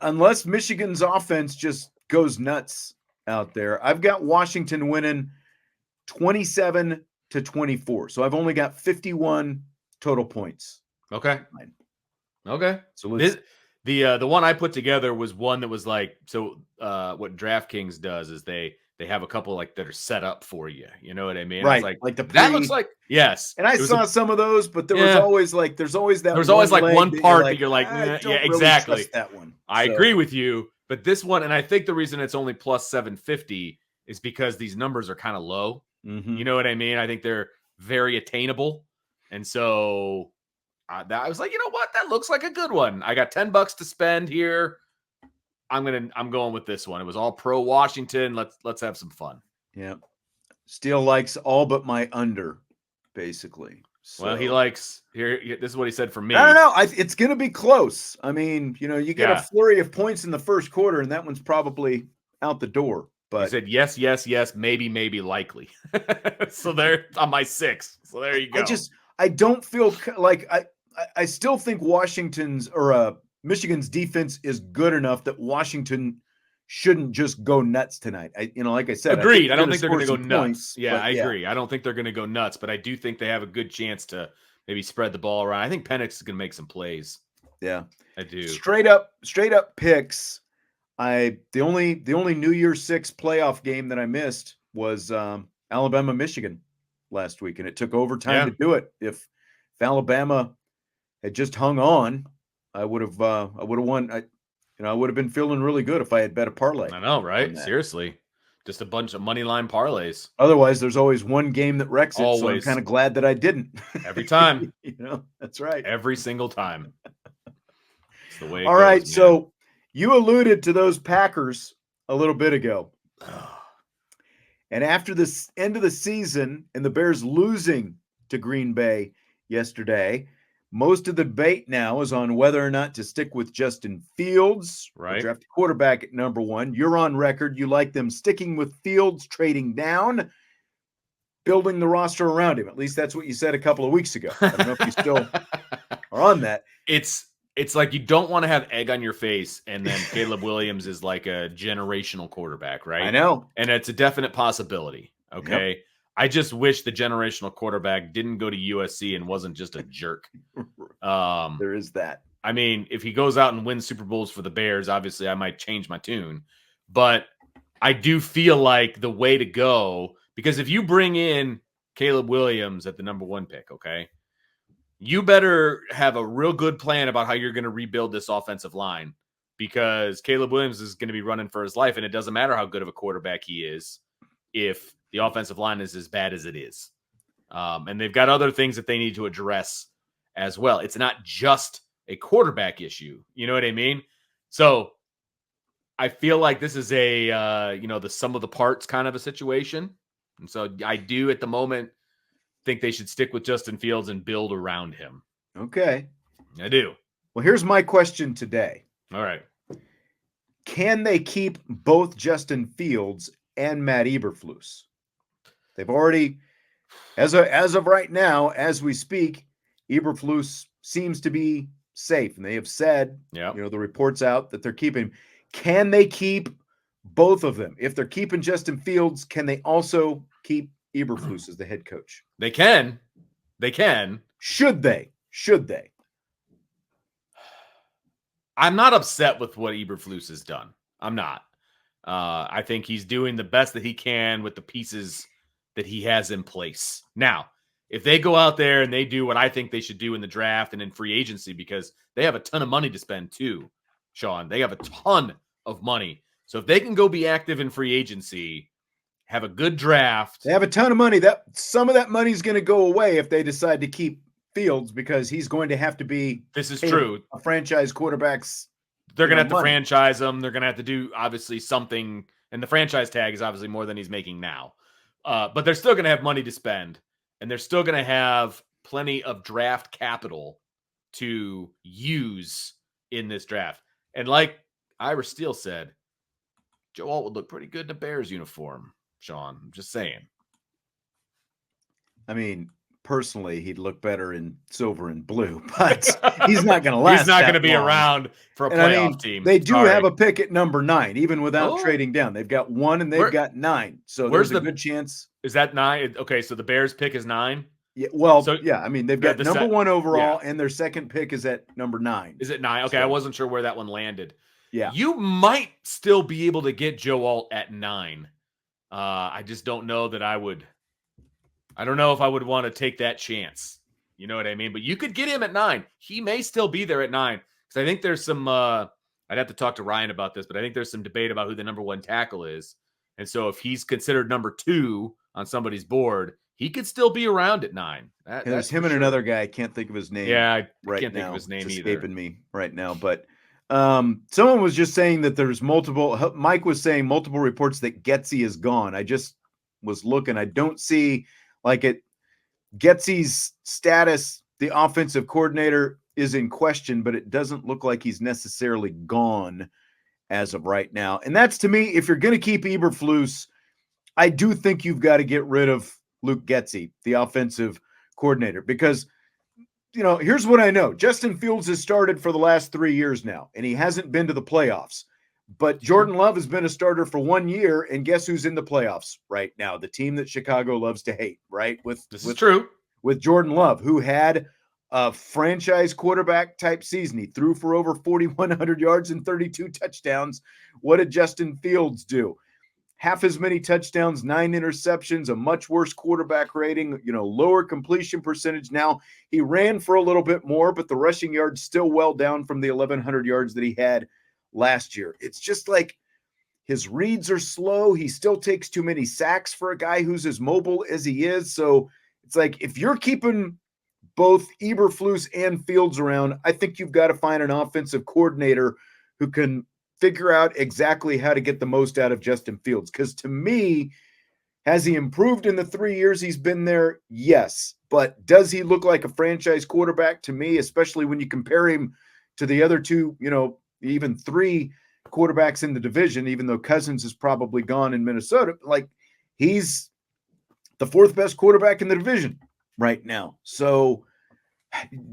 unless Michigan's offense just goes nuts out there. I've got Washington winning 27-24. So I've only got 51 total points. Okay. Okay. So the one I put together was one that was like, so what DraftKings does is they have a couple like that are set up for you. You know what I mean? Right. It's like the that looks like, yes. And I saw some of those, but there's always that. There's always like one part that you're like, yeah, exactly. Really that one. I agree with you, but this one, and I think the reason it's only plus 750 is because these numbers are kind of low. Mm-hmm. You know what I mean? I think they're very attainable. And so I was like, you know what? That looks like a good one. I got $10 to spend here. I'm going with this one. It was all pro Washington. Let's have some fun. Yeah. Steele likes all but my under, basically. So. Well, he likes here. This is what he said for me. I don't know. It's going to be close. I mean, you get a flurry of points in the first quarter, and that one's probably out the door. But he said yes, maybe, likely. So there on my 6. So there you go. I don't feel like I still think Washington's or Michigan's defense is good enough that Washington shouldn't just go nuts tonight. Like I said, agreed. I don't think they're going to go nuts. Points, I agree. I don't think they're going to go nuts, but I do think they have a good chance to maybe spread the ball around. I think Penix is going to make some plays. Yeah, I do. Straight up picks. The only New Year's 6 playoff game that I missed was Alabama Michigan last week, and it took overtime to do it. If Alabama had just hung on, I would have won. I would have been feeling really good if I had bet a parlay. I know, right? Seriously. Just a bunch of money line parlays. Otherwise, there's always one game that wrecks it. So I'm kind of glad that I didn't. Every time. That's right. Every single time. It's the way it All goes, right. man. So you alluded to those Packers a little bit ago. And after the end of the season and the Bears losing to Green Bay yesterday, most of the debate now is on whether or not to stick with Justin Fields, right? Draft quarterback at number 1. You're on record. You like them sticking with Fields, trading down, building the roster around him. At least that's what you said a couple of weeks ago. I don't know if you still are on that. It's like you don't want to have egg on your face, and then Caleb Williams is like a generational quarterback, right? I know. And it's a definite possibility, okay? Yep. I just wish the generational quarterback didn't go to USC and wasn't just a jerk. There is that. I mean, if he goes out and wins Super Bowls for the Bears, obviously I might change my tune. But I do feel like the way to go, because if you bring in Caleb Williams at the number 1 pick, okay, you better have a real good plan about how you're going to rebuild this offensive line, because Caleb Williams is going to be running for his life, and it doesn't matter how good of a quarterback he is if the offensive line is as bad as it is. And they've got other things that they need to address as well. It's not just a quarterback issue. You know what I mean? So I feel like this is a, the sum of the parts kind of a situation. And so I do at the moment think they should stick with Justin Fields and build around him. Okay. I do. Well, here's my question today. All right. Can they keep both Justin Fields and Matt Eberflus? They've already, as of right now, as we speak, Eberflus seems to be safe, and they have said, the reports out that they're keeping him. Can they keep both of them? If they're keeping Justin Fields, can they also keep Eberflus as the head coach? They can. Should they? I'm not upset with what Eberflus has done. I'm not. I think he's doing the best that he can with the pieces that he has in place. Now, if they go out there and they do what I think they should do in the draft and in free agency, because they have a ton of money to spend too, Sean. They have a ton of money. So if they can go be active in free agency, have a good draft. They have a ton of money. That some of that money is going to go away if they decide to keep Fields, because he's going to have to be. This is true. A franchise quarterback's. They're going to have to franchise him. They're going to have to do obviously something, and the franchise tag is obviously more than he's making now. But they're still going to have money to spend, and they're still going to have plenty of draft capital to use in this draft. And like Ira Steele said, Joe Alt would look pretty good in a Bears uniform, Sean. I'm just saying. I mean, personally, he'd look better in silver and blue, but he's not going to last. He's not going to be around for a playoff team. They do have a pick at number 9, even without trading down. They've got 1 and they've got 9. So there's a good chance. Is that 9? Okay, so the Bears pick is 9? Yeah, well, I mean, they've got number 1 overall, and their second pick is at number 9. Is it 9? Okay, so I wasn't sure where that one landed. Yeah. You might still be able to get Joe Alt at 9. I just don't know that I would. I don't know if I would want to take that chance. You know what I mean? But you could get him at 9. He may still be there at 9. Because I think there's some I'd have to talk to Ryan about this, but I think there's some debate about who the number 1 tackle is. And so if he's considered number 2 on somebody's board, he could still be around at 9. There's him and another guy. I can't think of his name. Yeah, I can't think of his name it's either. Escaping me right now. But someone was just saying that there's multiple. Mike was saying multiple reports that Getsy is gone. I just was looking. I don't see Getsy's status. The offensive coordinator is in question, but it doesn't look like he's necessarily gone as of right now. And that's, to me, if you're going to keep Eberflus, I do think you've got to get rid of Luke Getsy, the offensive coordinator, because, here's what I know. Justin Fields has started for the last 3 years now, and he hasn't been to the playoffs. But Jordan Love has been a starter for 1 year, and guess who's in the playoffs right now? The team that Chicago loves to hate, right? This is true. With Jordan Love, who had a franchise quarterback type season. He threw for over 4,100 yards and 32 touchdowns. What did Justin Fields do? Half as many touchdowns, 9 interceptions, a much worse quarterback rating, lower completion percentage. Now, he ran for a little bit more, but the rushing yards still well down from the 1,100 yards that he had last year. It's just like his reads are slow. He still takes too many sacks for a guy who's as mobile as he is. So it's like, if you're keeping both Eberflus and Fields around, I think you've got to find an offensive coordinator who can figure out exactly how to get the most out of Justin Fields. Because to me, has he improved in the 3 years he's been there? Yes. But does he look like a franchise quarterback to me, especially when you compare him to the other 2, even 3 quarterbacks in the division, even though Cousins is probably gone in Minnesota? Like, he's the 4th best quarterback in the division right now. So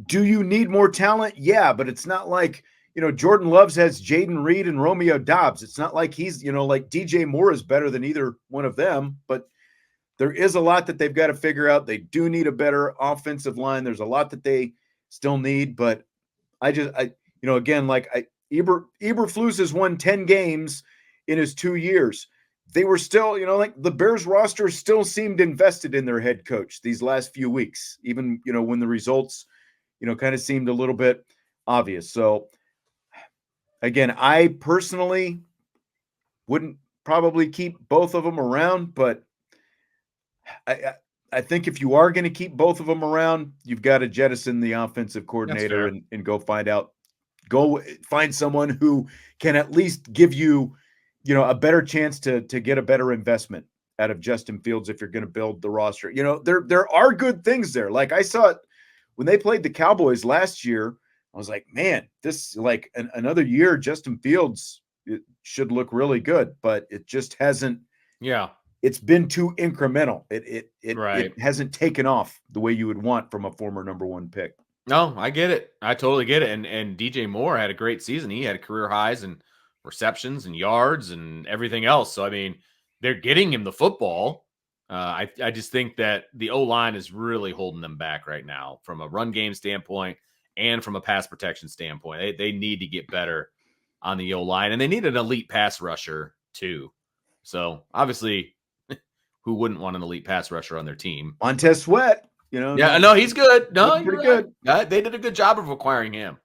do you need more talent? Yeah, but it's not like, Jordan Love has Jaden Reed and Romeo Dobbs. It's not like he's, like DJ Moore is better than either one of them, but there is a lot that they've got to figure out. They do need a better offensive line. There's a lot that they still need, but Eberflus has won 10 games in his 2 years. They were still, like the Bears roster still seemed invested in their head coach these last few weeks, even, when the results, kind of seemed a little bit obvious. So again, I personally wouldn't probably keep both of them around, but I think if you are going to keep both of them around, you've got to jettison the offensive coordinator and go find someone who can at least give you, a better chance to get a better investment out of Justin Fields if you're going to build the roster. There are good things there. Like, I saw it when they played the Cowboys last year. I was like, man, this like another year, Justin Fields, it should look really good, but it just hasn't. Yeah. It's been too incremental. It hasn't taken off the way you would want from a former number 1 pick. No, I get it. I totally get it. And DJ Moore had a great season. He had career highs and receptions and yards and everything else. So, I mean, they're getting him the football. I just think that the O-line is really holding them back right now from a run game standpoint and from a pass protection standpoint. They need to get better on the O-line, and they need an elite pass rusher too. So obviously, who wouldn't want an elite pass rusher on their team? Montez Sweat, Yeah, no, he's good. No, you're pretty right. good. They did a good job of acquiring him.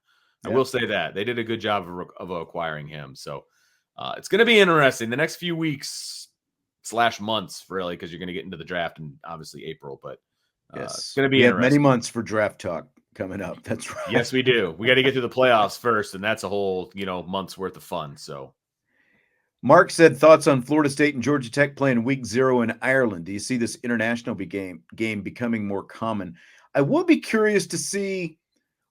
I Yeah. will say that they did a good job of acquiring him. So it's going to be interesting the next few weeks / months, really, because you're going to get into the draft in obviously April. But it's going to be we interesting. have many months for draft talk coming up. That's right. Yes, we do. We got to get to the playoffs first, and that's a whole month's worth of fun. So Mark said thoughts on Florida State and Georgia Tech playing week 0 in Ireland. Do you see this international game becoming more common? I will be curious to see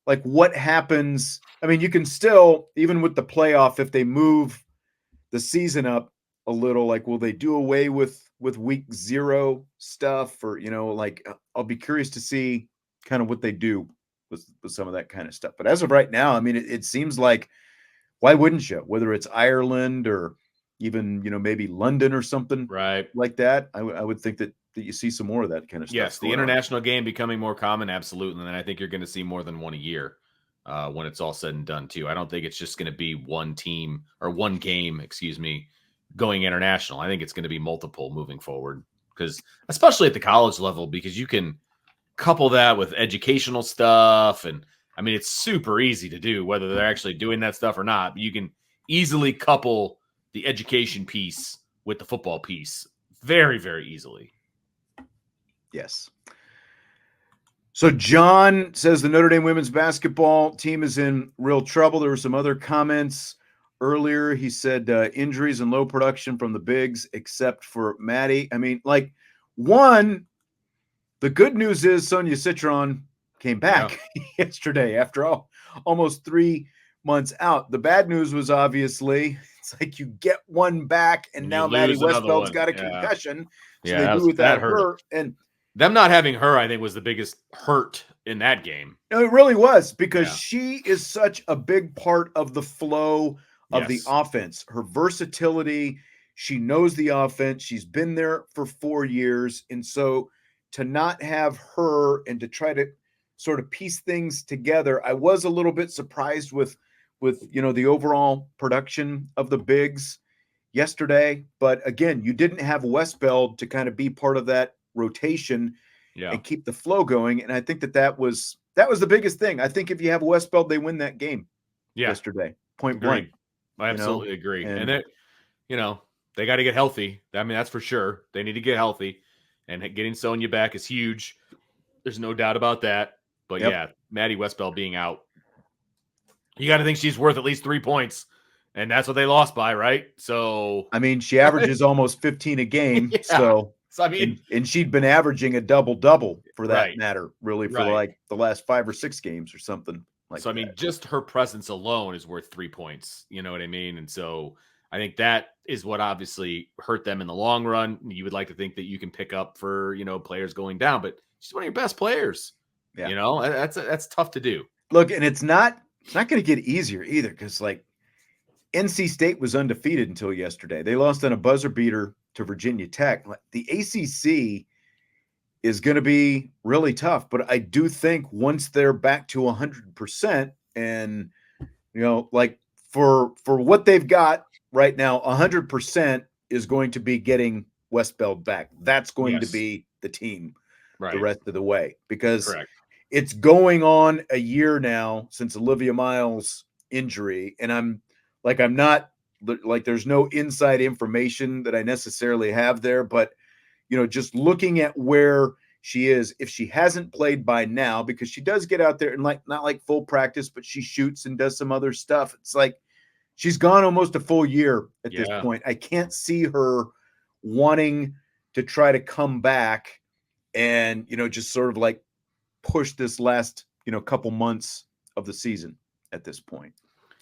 like what happens. I mean, you can still, even with the playoff, if they move the season up a little, like will they do away with week 0 stuff, or like I'll be curious to see kind of what they do with some of that kind of stuff. But as of right now, I mean, it seems like, why wouldn't you? Whether it's Ireland or even maybe London or something right like that, I would think that you see some more of that kind of stuff. Yes, the international game becoming more common, absolutely. And I think you're going to see more than one a year when it's all said and done, too. I don't think it's just going to be one team or one game, going international. I think it's going to be multiple moving forward, because especially at the college level, because you can couple that with educational stuff. And I mean, it's super easy to do, whether they're actually doing that stuff or not. But you can easily couple the education piece with the football piece very, very easily. Yes. So John says the Notre Dame women's basketball team is in real trouble. There were some other comments earlier. He said injuries and low production from the bigs, except for Maddie. I mean, like, the good news is Sonia Citron came back yesterday after almost 3 months out. The bad news was obviously it's like you get one back, and now Maddie Westfeld's got a concussion. So they do without her. And them not having her, I think, was the biggest hurt in that game. No, it really was, because she is such a big part of the flow of the offense. Her versatility, she knows the offense. She's been there for 4 years. And so to not have her and to try to sort of piece things together, I was a little bit surprised with the overall production of the bigs yesterday. But again, you didn't have Westfeld to kind of be part of that rotation and keep the flow going. And I think that was the biggest thing. I think if you have Westfeld, they win that game yesterday, point blank. I absolutely agree. And they got to get healthy. I mean, that's for sure. They need to get healthy, and getting Sonia back is huge. There's no doubt about that. But Maddie Westfeld being out, you got to think she's worth at least 3 points, and that's what they lost by, right? So, I mean, she averages almost 15 a game. So I mean, and she'd been averaging a double-double for that matter, really, for like the last 5 or 6 games or something like that. So, I mean, just her presence alone is worth 3 points. You know what I mean? And so I think that is what obviously hurt them in the long run. You would like to think that you can pick up for, players going down, but she's one of your best players. Yeah. That's tough to do. Look, and it's not going to get easier either, because like NC State was undefeated until yesterday. They lost on a buzzer beater to Virginia Tech. The ACC is going to be really tough, but I do think once they're back to 100%, and like for what they've got right now, 100% is going to be getting Westfeld back. That's going to be the team the rest of the way, because it's going on a year now since Olivia Miles' injury, and I'm not like, there's no inside information that I necessarily have there, but just looking at where she is, if she hasn't played by now, because she does get out there and not like full practice, but she shoots and does some other stuff. It's like she's gone almost a full year at this point. I can't see her wanting to try to come back and just sort of like push this last couple months of the season at this point.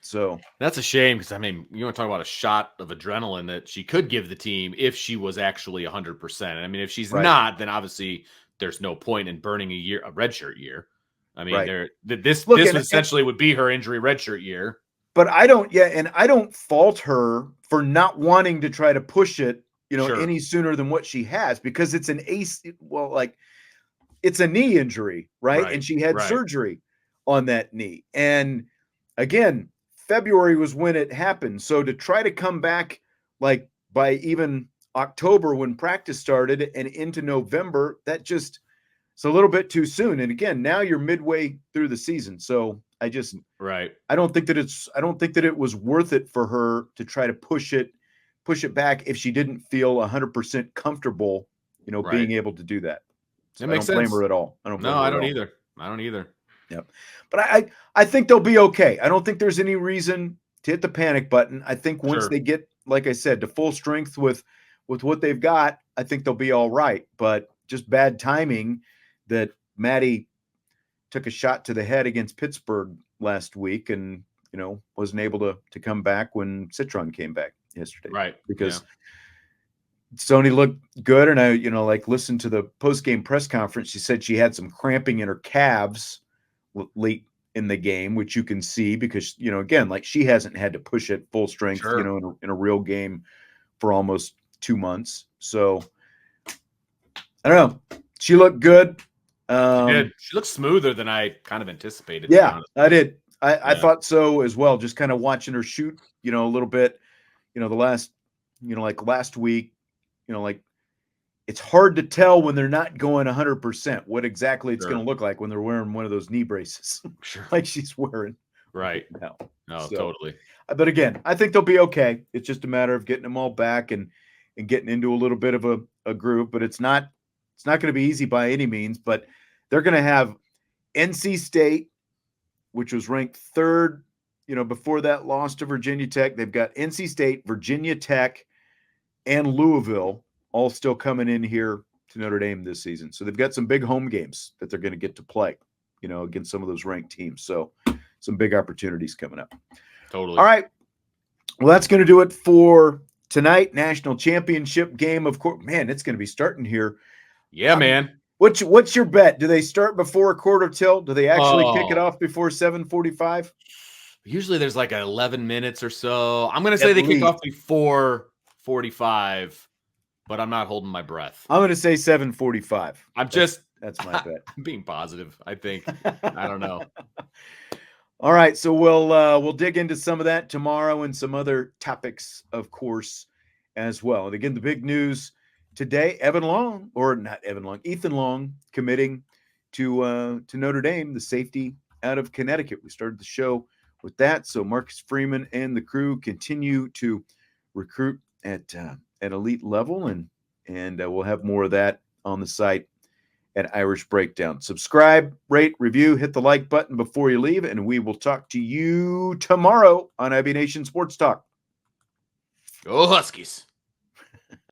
So that's a shame, because I mean, you want to talk about a shot of adrenaline that she could give the team if she was actually 100%. I mean, if she's not, then obviously there's no point in burning a redshirt year. I mean, this essentially would be her injury redshirt year. But I don't fault her for not wanting to try to push it any sooner than what she has, because it's it's a knee injury, right? And she had surgery on that knee. And again, February was when it happened. So to try to come back like by even October when practice started and into November, it's a little bit too soon. And again, now you're midway through the season. So I don't think that it was worth it for her to try to push it back if she didn't feel 100% comfortable, being able to do that. So I don't blame her at all. I don't either. Yep. But I think they'll be okay. I don't think there's any reason to hit the panic button. I think once they get, like I said, to full strength with what they've got, I think they'll be all right. But just bad timing that Maddie took a shot to the head against Pittsburgh last week and, wasn't able to come back when Citron came back yesterday. Right. Because Sony looked good. And I, listened to the post-game press conference. She said she had some cramping in her calves late in the game, which you can see because, again, like she hasn't had to push it full strength, in a real game for almost 2 months. So I don't know. She looked good. She did. She looked smoother than I kind of anticipated. Yeah, I did. I thought so as well. Just kind of watching her shoot, a little bit, the last, like last week, it's hard to tell when they're not going 100% what exactly it's going to look like when they're wearing one of those knee braces like she's wearing right now. No, totally. But again, I think they'll be okay. It's just a matter of getting them all back and getting into a little bit of a groove, but it's not going to be easy by any means, but they're going to have NC State, which was ranked third, before that loss to Virginia Tech. They've got NC State, Virginia Tech, and Louisville all still coming in here to Notre Dame this season. So they've got some big home games that they're going to get to play, against some of those ranked teams. So some big opportunities coming up. Totally. All right. Well, that's going to do it for tonight. National championship game, of course. Man, it's going to be starting here. Yeah, man. What's your bet? Do they start before a quarter till? Do they actually kick it off before 7:45? Usually there's like 11 minutes or so. I'm going to say they kick off before 45, but I'm not holding my breath. I'm going to say 7:45. That's my bet. I'm being positive, I think. I don't know. All right, so we'll dig into some of that tomorrow and some other topics, of course, as well. And again, the big news today, Ethan Long committing to Notre Dame, the safety out of Connecticut. We started the show with that. So Marcus Freeman and the crew continue to recruit at elite level, and we'll have more of that on the site at Irish Breakdown. Subscribe, rate, review, hit the like button before you leave, and we will talk to you tomorrow on IB Nation Sports Talk. Go Huskies.